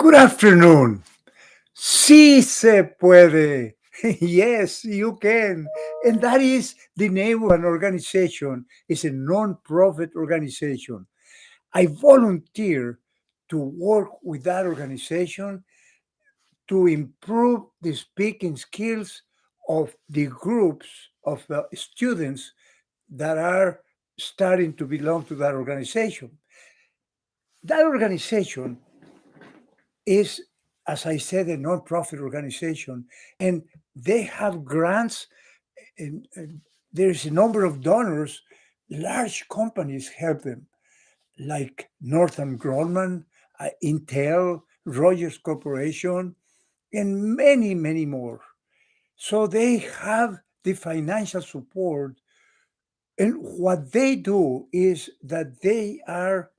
Good afternoon. Si se puede. Yes, you can. And that is the name of an organization. It's a non-profit organization. I volunteer to work with that organization to improve the speaking skills of the groups of students that are starting to belong to that organization. That organization is, as I said, a non-profit organization, and they have grants, and there's a number of donors. Large companies help them, like Northern Grumman, Intel, Rogers Corporation, and many, many more. So they have the financial support, and what they do is that they are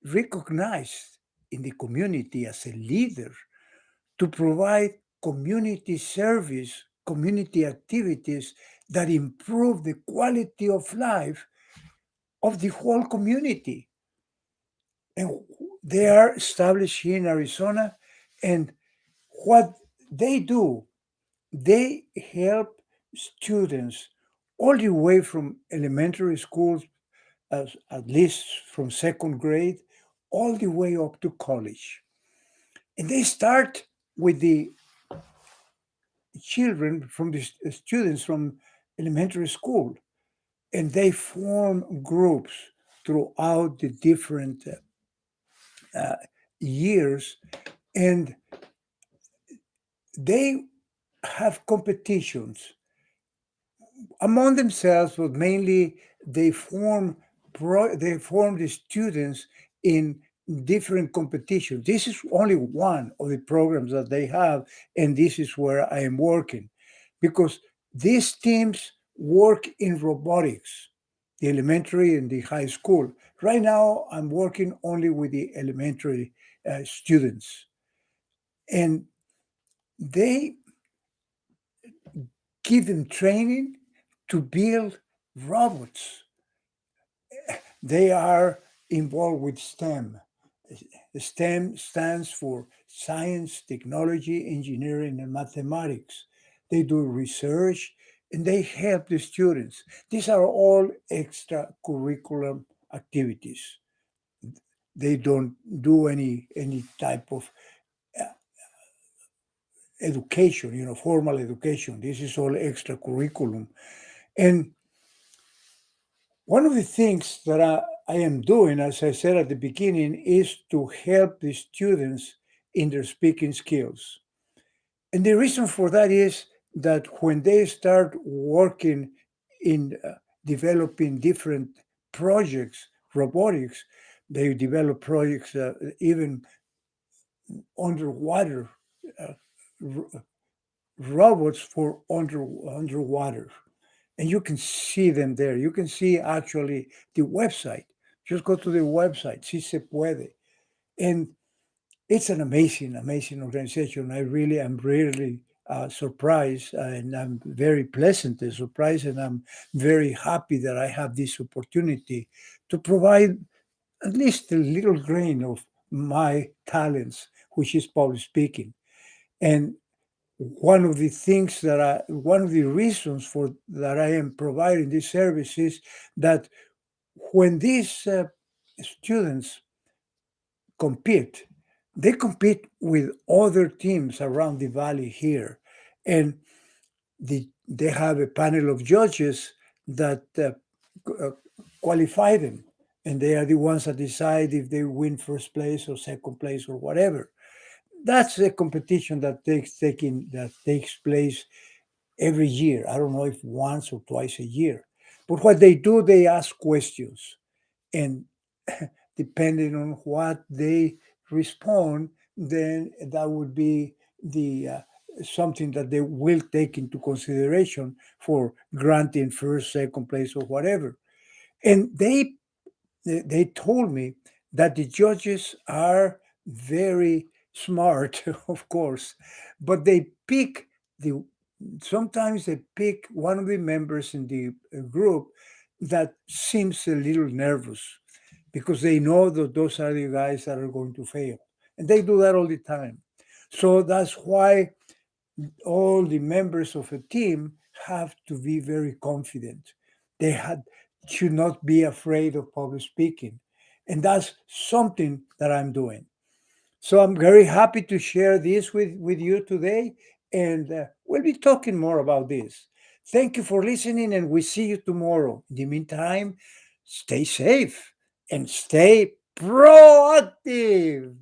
recognized in the community as a leader to provide community service, community activities that improve the quality of life of the whole community. And they are established here in Arizona. And what they do, they help students all the way from elementary schools, at least from second grade, all the way up to college. And they start with the children from the students from elementary school, and they form groups throughout the different uh, years, and they have competitions among themselves, but mainly they form they form the students in different competitions. This is only one of the programs that they have, and this is where I am working, because these teams work in robotics, the elementary and the high school. Right now, I'm working only with the elementary students, and they give them training to build robots. They are involved with STEM. STEM stands for science, technology, engineering, and mathematics. They do research and they help the students. These are all extracurricular activities. They don't do any type of uh, education, formal education. This is all extracurriculum. And one of the things that I am doing, as I said at the beginning, is to help the students in their speaking skills. And the reason for that is that when they start working in developing different projects, robotics, they develop projects even underwater, uh, r- robots for underwater. And you can see them there. You can see actually the website. Just go to the website, Si Se Puede. And it's an amazing, amazing organization. I really am really surprised, and I'm very pleasantly surprised, and I'm very happy that I have this opportunity to provide at least a little grain of my talents, which is public speaking. And one of the reasons for that I am providing this service is that when these students compete, they compete with other teams around the valley here, and they have a panel of judges that uh, qualify them, and they are the ones that decide if they win first place or second place or whatever. That's a competition that takes place every year. I don't know if once or twice a year. But what they do, they ask questions. And depending on what they respond, then that would be the something that they will take into consideration for granting first, second place, or whatever. And they told me that the judges are very smart, of course, but they pick the sometimes they pick one of the members in the group that seems a little nervous because they know that those are the guys that are going to fail. And they do that all the time. So that's why all the members of a team have to be very confident. They should not be afraid of public speaking. And that's something that I'm doing. So I'm very happy to share this with you today. And we'll be talking more about this. Thank you for listening, and we see you tomorrow. In the meantime, stay safe and stay proactive.